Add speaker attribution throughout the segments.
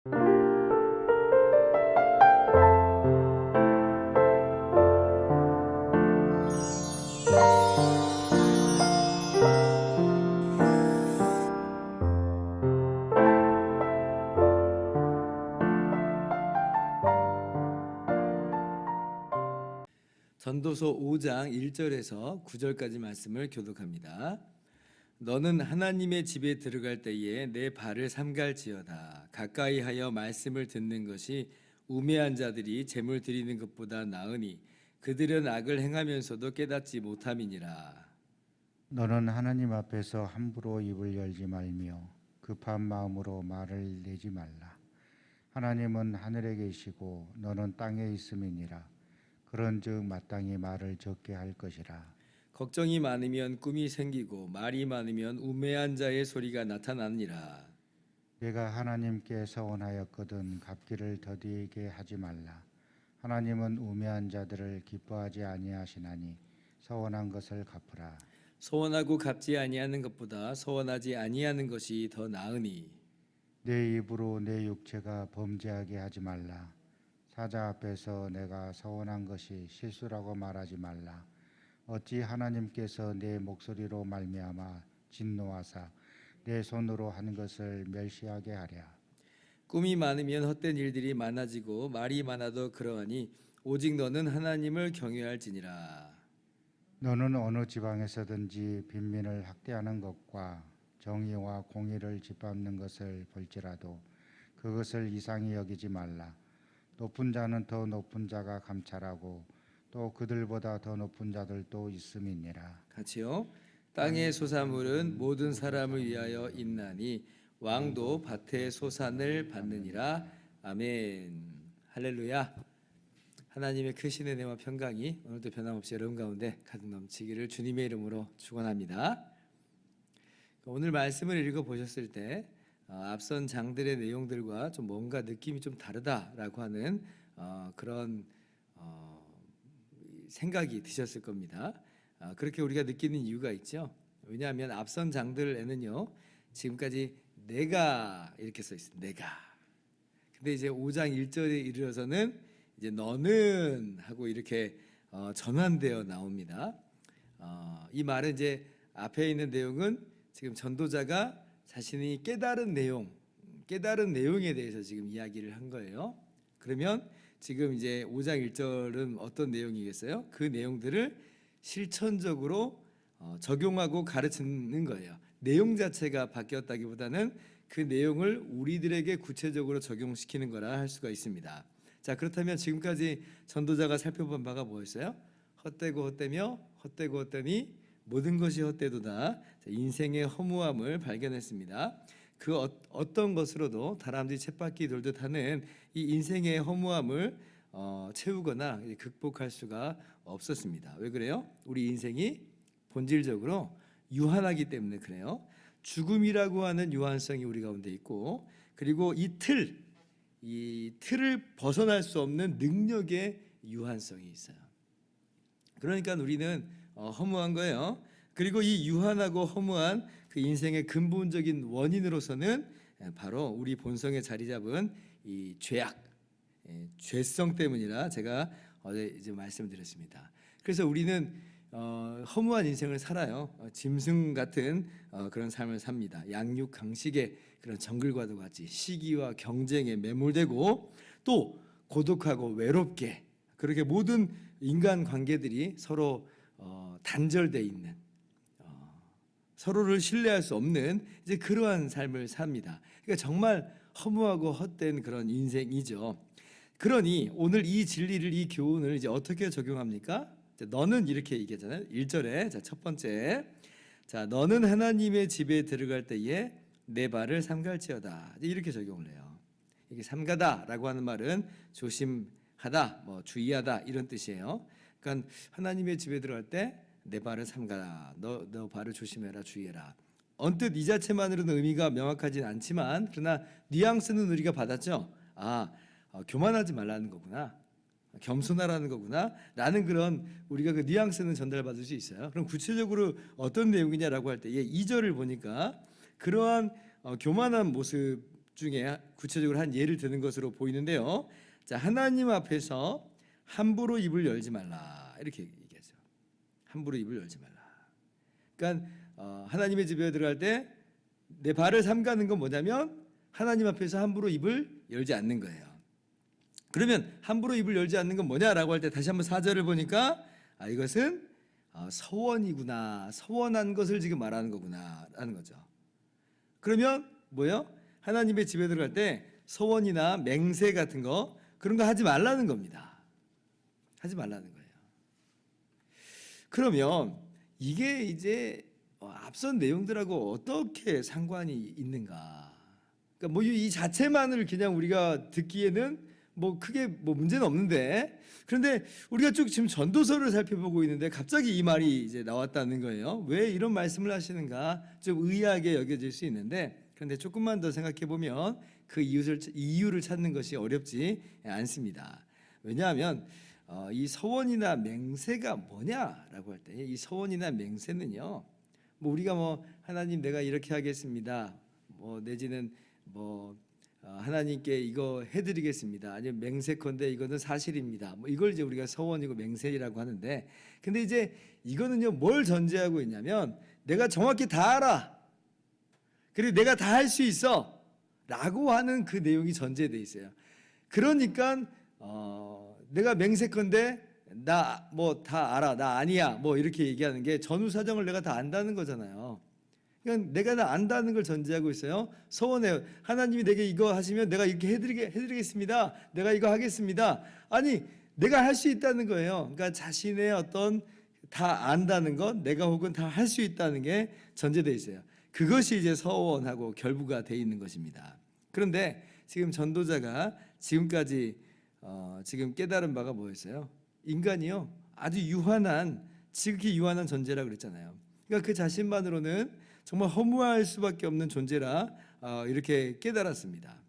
Speaker 1: 전도서 5장 1절에서 9절까지 말씀을 교독합니다. 너는 하나님의 집에 들어갈 때에 내 발을 삼갈지어다. 가까이 하여 말씀을 듣는 것이 우매한 자들이 재물 드리는 것보다 나으니 그들은 악을 행하면서도 깨닫지 못함이니라.
Speaker 2: 너는 하나님 앞에서 함부로 입을 열지 말며 급한 마음으로 말을 내지 말라. 하나님은 하늘에 계시고 너는 땅에 있음이니라. 그런즉 마땅히 말을 적게 할 것이라.
Speaker 1: 걱정이 많으면 꿈이 생기고 말이 많으면 우매한 자의 소리가 나타나니라.
Speaker 2: 내가 하나님께 서원하였거든 갚기를 더디게 하지 말라. 하나님은 우매한 자들을 기뻐하지 아니하시나니 서원한 것을 갚으라.
Speaker 1: 소원하고 갚지 아니하는 것보다 소원하지 아니하는 것이 더 나으니
Speaker 2: 내 입으로 내 육체가 범죄하게 하지 말라. 사자 앞에서 내가 서원한 것이 실수라고 말하지 말라. 어찌 하나님께서 내 목소리로 말미암아 진노하사 내 손으로 한 것을 멸시하게 하랴.
Speaker 1: 꿈이 많으면 헛된 일들이 많아지고 말이 많아도 그러하니 오직 너는 하나님을 경외할지니라.
Speaker 2: 너는 어느 지방에서든지 빈민을 학대하는 것과 정의와 공의를 짓밟는 것을 볼지라도 그것을 이상히 여기지 말라. 높은 자는 더 높은 자가 감찰하고 또 그들보다 더 높은 자들도 있음이니라.
Speaker 1: 같이요. 땅의 소사물은 모든 사람을 위하여 있나니 왕도 밭의 소산을 받느니라. 아멘. 할렐루야. 하나님의 크신 은혜와 평강이 오늘도 변함없이 여러분 가운데 가득 넘치기를 주님의 이름으로 축원합니다. 오늘 말씀을 읽어보셨을 때 앞선 장들의 내용들과 좀 뭔가 느낌이 좀 다르다라고 하는 그런 생각이 드셨을 겁니다. 그렇게 우리가 느끼는 이유가 있죠. 왜냐하면 앞선 장들에는요 지금까지 내가 이렇게 써 있어요. 내가. 근데 이제 5장 1절에 이르러서는 이제 너는 하고 이렇게 전환되어 나옵니다. 이 말은 이제 앞에 있는 내용은 지금 전도자가 자신이 깨달은 내용에 대해서 지금 이야기를 한 거예요. 그러면 지금 이제 5장 1절은 어떤 내용이겠어요? 그 내용들을 실천적으로 적용하고 가르치는 거예요. 내용 자체가 바뀌었다기보다는 그 내용을 우리들에게 구체적으로 적용시키는 거라 할 수가 있습니다. 자, 그렇다면 지금까지 전도자가 살펴본 바가 뭐였어요? 헛되고 헛되며 헛되고 헛되니 모든 것이 헛되도다. 인생의 허무함을 발견했습니다. 그 어떤 것으로도 다람쥐 쳇바퀴 돌듯 하는 이 인생의 허무함을 채우거나 극복할 수가 없었습니다. 왜 그래요? 우리 인생이 본질적으로 유한하기 때문에 그래요. 죽음이라고 하는 유한성이 우리 가운데 있고, 그리고 이 틀을 벗어날 수 없는 능력의 유한성이 있어요. 그러니까 우리는 허무한 거예요. 그리고 이 유한하고 허무한 그 인생의 근본적인 원인으로서는 바로 우리 본성에 자리 잡은 이 죄악, 죄성 때문이라 제가 어제 이제 말씀드렸습니다. 그래서 우리는 허무한 인생을 살아요. 짐승 같은 그런 삶을 삽니다. 양육강식의 그런 정글과도 같이 시기와 경쟁에 매몰되고 또 고독하고 외롭게 그렇게 모든 인간 관계들이 서로 단절돼 있는 서로를 신뢰할 수 없는 이제 그러한 삶을 삽니다. 그러니까 정말 허무하고 헛된 그런 인생이죠. 그러니 오늘 이 진리를 이 교훈을 이제 어떻게 적용합니까? 너는 이렇게 얘기하잖아요. 1절에 자, 첫 번째. 자, 너는 하나님의 집에 들어갈 때에 내 발을 삼갈지어다. 이렇게 적용을 해요. 이게 삼가다라고 하는 말은 조심하다, 뭐 주의하다 이런 뜻이에요. 그러니까 하나님의 집에 들어갈 때 내 발을 삼가라. 너 발을 조심해라, 주의해라. 언뜻 이 자체만으로는 의미가 명확하진 않지만 그러나 뉘앙스는 우리가 받았죠. 교만하지 말라는 거구나. 겸손하라는 거구나 라는 그런 우리가 그 뉘앙스는 전달받을 수 있어요. 그럼 구체적으로 어떤 내용이냐라고 할 때 2절을 보니까 그러한 교만한 모습 중에 구체적으로 한 예를 드는 것으로 보이는데요. 자, 하나님 앞에서 함부로 입을 열지 말라 이렇게 얘기하죠. 함부로 입을 열지 말라. 그러니까 하나님의 집에 들어갈 때 내 발을 삼가는 건 뭐냐면 하나님 앞에서 함부로 입을 열지 않는 거예요. 그러면 함부로 입을 열지 않는 건 뭐냐라고 할 때 다시 한번 4절을 보니까 이것은 서원이구나, 서원한 것을 지금 말하는 거구나 라는 거죠. 그러면 뭐예요? 하나님의 집에 들어갈 때 서원이나 맹세 같은 거 그런 거 하지 말라는 겁니다. 하지 말라는 거예요. 그러면 이게 이제 앞선 내용들하고 어떻게 상관이 있는가? 그러니까 뭐 이 자체만을 그냥 우리가 듣기에는 뭐 크게 뭐 문제는 없는데, 그런데 우리가 쭉 지금 전도서를 살펴보고 있는데 갑자기 이 말이 이제 나왔다는 거예요. 왜 이런 말씀을 하시는가 좀 의아하게 여겨질 수 있는데, 그런데 조금만 더 생각해 보면 그 이유를 찾는 것이 어렵지 않습니다. 왜냐하면 이 서원이나 맹세가 뭐냐라고 할 때 이 서원이나 맹세는요, 뭐 우리가 뭐 하나님 내가 이렇게 하겠습니다, 뭐 내지는 뭐 하나님께 이거 해드리겠습니다, 아니면 맹세컨대 이거는 사실입니다, 뭐 이걸 이제 우리가 서원이고 맹세라고 하는데, 근데 이제 이거는요 뭘 전제하고 있냐면 내가 정확히 다 알아, 그리고 내가 다 할 수 있어 라고 하는 그 내용이 전제돼 있어요. 그러니까 내가 맹세컨대 나 뭐 다 알아, 나 아니야, 뭐 이렇게 얘기하는 게 전후 사정을 내가 다 안다는 거잖아요. 그러니까 내가 다 안다는 걸 전제하고 있어요. 서원해요. 하나님이 내게 이거 하시면 내가 이렇게 해드리겠습니다, 내가 이거 하겠습니다. 아니, 내가 할 수 있다는 거예요. 그러니까 자신의 어떤 다 안다는 것, 내가 혹은 다 할 수 있다는 게 전제되어 있어요. 그것이 이제 서원하고 결부가 되어 있는 것입니다. 그런데 지금 전도자가 지금까지 지금 깨달은 바가 뭐였어요? 인간이요 아주 유한한, 지극히 유한한 존재라고 그랬잖아요. 그러니까 그 자신만으로는 정말 허무할 수밖에 없는 존재라 이렇게 깨달았습니다.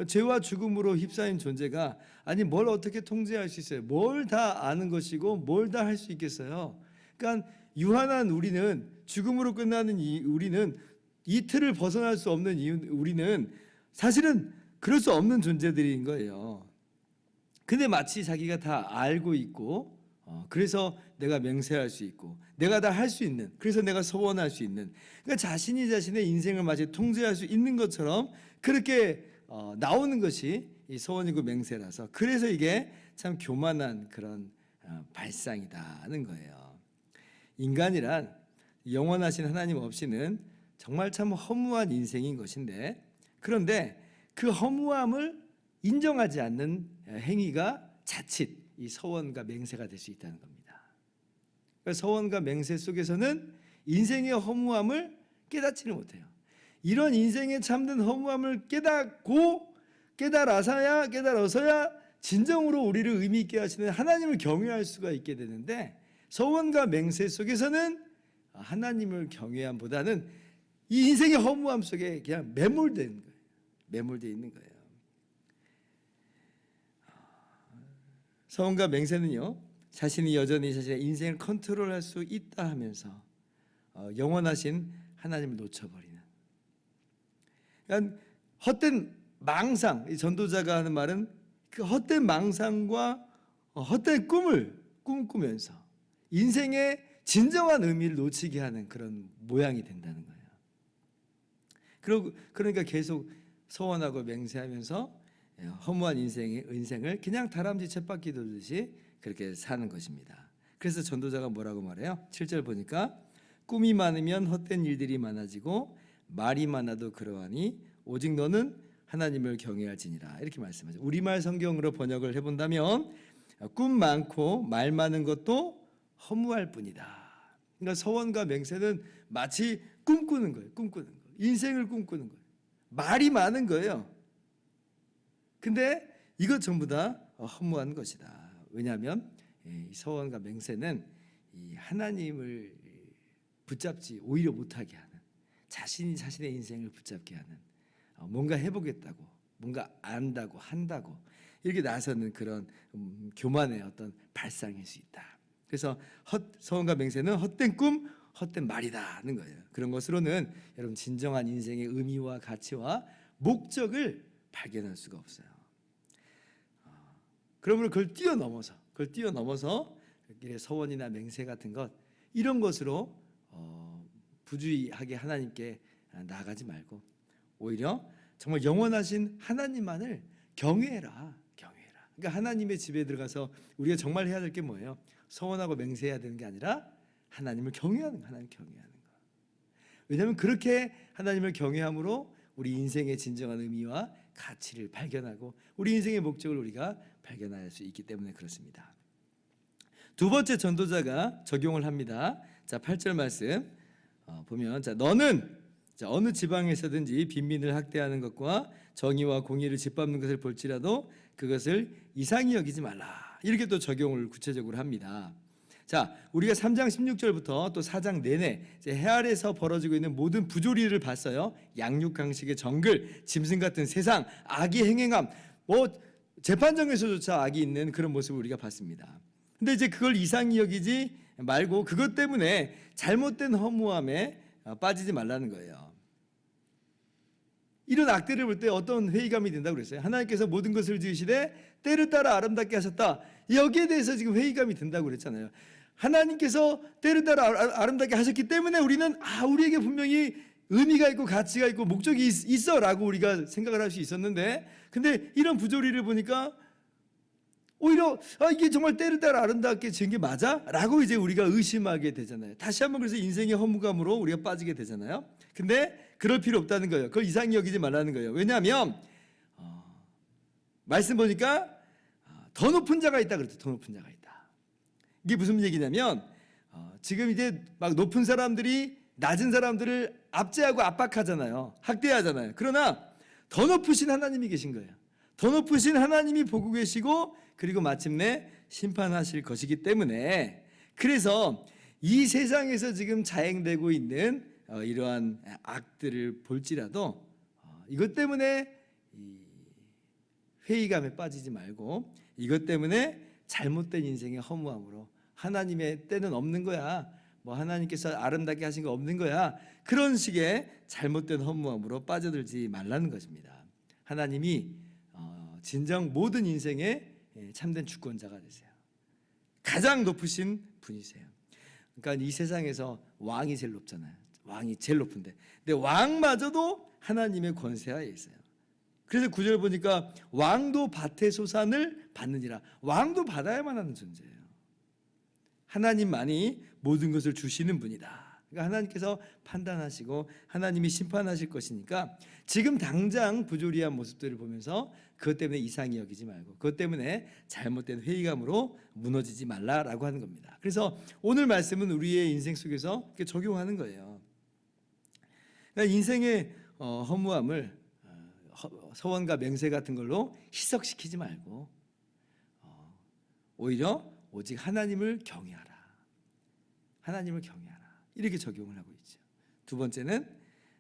Speaker 1: 죄와 죽음으로 휩싸인 존재가 아니 뭘 어떻게 통제할 수 있어요? 뭘 다 아는 것이고 뭘 다 할 수 있겠어요? 그러니까 유한한 우리는, 죽음으로 끝나는 우리는, 이 틀을 벗어날 수 없는 우리는 사실은 그럴 수 없는 존재들인 거예요. 근데 마치 자기가 다 알고 있고 그래서 내가 맹세할 수 있고 내가 다 할 수 있는, 그래서 내가 서원할 수 있는, 그러니까 자신이 자신의 인생을 마치 통제할 수 있는 것처럼 그렇게 나오는 것이 이 서원이고 맹세라서, 그래서 이게 참 교만한 그런 발상이다는 거예요. 인간이란 영원하신 하나님 없이는 정말 참 허무한 인생인 것인데, 그런데 그 허무함을 인정하지 않는 행위가 자칫 이 서원과 맹세가 될 수 있다는 겁니다. 그러니까 서원과 맹세 속에서는 인생의 허무함을 깨닫지를 못해요. 이런 인생의 참된 허무함을 깨달아서야 진정으로 우리를 의미 있게 하시는 하나님을 경외할 수가 있게 되는데, 서원과 맹세 속에서는 하나님을 경외함보다는 이 인생의 허무함 속에 그냥 매몰되어 있는 거예요. 매몰되어 있는 거예요. 서원과 맹세는요, 자신이 여전히 자신의 인생을 컨트롤할 수 있다 하면서 영원하신 하나님을 놓쳐버리는, 그러니까 헛된 망상, 이 전도자가 하는 말은 그 헛된 망상과 헛된 꿈을 꿈꾸면서 인생의 진정한 의미를 놓치게 하는 그런 모양이 된다는 거예요. 그러니까 계속 서원하고 맹세하면서 허무한 인생을 그냥 다람쥐 쳇바퀴 돌듯이 그렇게 사는 것입니다. 그래서 전도자가 뭐라고 말해요? 7절 보니까 꿈이 많으면 헛된 일들이 많아지고 말이 많아도 그러하니 오직 너는 하나님을 경외할지니라, 이렇게 말씀하죠. 우리말 성경으로 번역을 해본다면 꿈 많고 말 많은 것도 허무할 뿐이다. 그러니까 서원과 맹세는 마치 꿈꾸는 거예요. 꿈꾸는 거. 인생을 꿈꾸는 거예요. 말이 많은 거예요. 근데 이것 전부 다 허무한 것이다. 왜냐하면 이 서원과 맹세는 이 하나님을 붙잡지 오히려 못하게 하는, 자신이 자신의 인생을 붙잡게 하는, 뭔가 해보겠다고, 뭔가 안다고 한다고 이렇게 나서는 그런 교만의 어떤 발상일 수 있다. 그래서 서원과 맹세는 헛된 꿈, 헛된 말이다 하는 거예요. 그런 것으로는 여러분 진정한 인생의 의미와 가치와 목적을 발견할 수가 없어요. 그러므로 그걸 뛰어넘어서 길의 서원이나 맹세 같은 것 이런 것으로 부주의하게 하나님께 나아가지 말고 오히려 정말 영원하신 하나님만을 경외해라. 그러니까 하나님의 집에 들어가서 우리가 정말 해야 될 게 뭐예요? 서원하고 맹세해야 되는 게 아니라 하나님을 경외하는 거, 하나님 경외하는 거. 왜냐하면 그렇게 하나님을 경외함으로 우리 인생의 진정한 의미와 가치를 발견하고 우리 인생의 목적을 우리가 발견할 수 있기 때문에 그렇습니다. 두 번째 전도자가 적용을 합니다. 자, 8절 말씀 보면 자, 너는 어느 지방에서든지 빈민을 학대하는 것과 정의와 공의를 짓밟는 것을 볼지라도 그것을 이상히 여기지 말라. 이렇게 또 적용을 구체적으로 합니다. 자, 우리가 3장 16절부터 또 4장 내내 해 아래에서 벌어지고 있는 모든 부조리를 봤어요. 양육강식의 정글, 짐승 같은 세상, 악의 행행함, 재판정에서조차 악이 있는 그런 모습을 우리가 봤습니다. 근데 이제 그걸 이상히 여기지 말고 그것 때문에 잘못된 허무함에 빠지지 말라는 거예요. 이런 악들을 볼 때 어떤 회의감이 든다고 그랬어요. 하나님께서 모든 것을 지으시되 때를 따라 아름답게 하셨다. 여기에 대해서 지금 회의감이 든다고 그랬잖아요. 하나님께서 때를 따라 아름답게 하셨기 때문에 우리는 우리에게 분명히 의미가 있고 가치가 있고 목적이 있어라고 우리가 생각을 할 수 있었는데, 근데 이런 부조리를 보니까 오히려 이게 정말 때를 따라 아름답게 지은 게 맞아? 라고 이제 우리가 의심하게 되잖아요. 다시 한번 그래서 인생의 허무감으로 우리가 빠지게 되잖아요. 근데 그럴 필요 없다는 거예요. 그걸 이상히 여기지 말라는 거예요. 왜냐하면 말씀 보니까 더 높은 자가 있다 그랬죠. 더 높은 자가 있다. 이게 무슨 얘기냐면 지금 이제 막 높은 사람들이 낮은 사람들을 압제하고 압박하잖아요. 학대하잖아요. 그러나 더 높으신 하나님이 계신 거예요. 더 높으신 하나님이 보고 계시고 그리고 마침내 심판하실 것이기 때문에, 그래서 이 세상에서 지금 자행되고 있는 이러한 악들을 볼지라도 이것 때문에 회의감에 빠지지 말고 이것 때문에 잘못된 인생의 허무함으로 하나님의 때는 없는 거야, 하나님께서 아름답게 하신 거 없는 거야, 그런 식의 잘못된 허무함으로 빠져들지 말라는 것입니다. 하나님이 진정 모든 인생의 참된 주권자가 되세요. 가장 높으신 분이세요. 그러니까 이 세상에서 왕이 제일 높잖아요. 왕이 제일 높은데, 근데 왕마저도 하나님의 권세하에 있어요. 그래서 9절 보니까 왕도 밭의 소산을 받느니라. 왕도 받아야만 하는 존재예요. 하나님만이 모든 것을 주시는 분이다. 그러니까 하나님께서 판단하시고 하나님이 심판하실 것이니까 지금 당장 부조리한 모습들을 보면서 그것 때문에 이상히 여기지 말고 그것 때문에 잘못된 회의감으로 무너지지 말라라고 하는 겁니다. 그래서 오늘 말씀은 우리의 인생 속에서 이렇게 적용하는 거예요. 그러니까 인생의 허무함을 서원과 맹세 같은 걸로 희석시키지 말고 오히려 오직 하나님을 경외하라. 하나님을 경외하라. 이렇게 적용을 하고 있죠. 두 번째는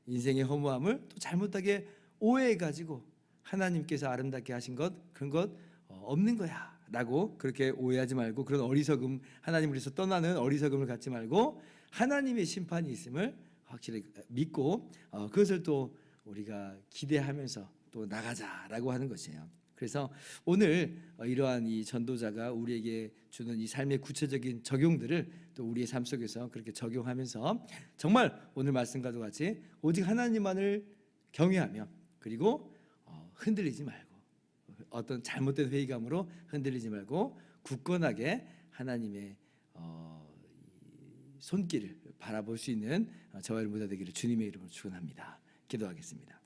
Speaker 1: 인생의 허무함을 또 잘못하게 오해해가지고 하나님께서 아름답게 하신 것 그런 것 없는 거야 라고 그렇게 오해하지 말고, 그런 어리석음, 하나님을 위해서 떠나는 어리석음을 갖지 말고 하나님의 심판이 있음을 확실히 믿고 그것을 또 우리가 기대하면서 또 나가자라고 하는 것이에요. 그래서 오늘 이러한 이 전도자가 우리에게 주는 이 삶의 구체적인 적용들을 또 우리의 삶 속에서 그렇게 적용하면서 정말 오늘 말씀과도 같이 오직 하나님만을 경외하며 그리고 흔들리지 말고 어떤 잘못된 회의감으로 흔들리지 말고 굳건하게 하나님의 손길을 바라볼 수 있는 저와 여러분 모두 되기를 주님의 이름으로 축원합니다. 기도하겠습니다.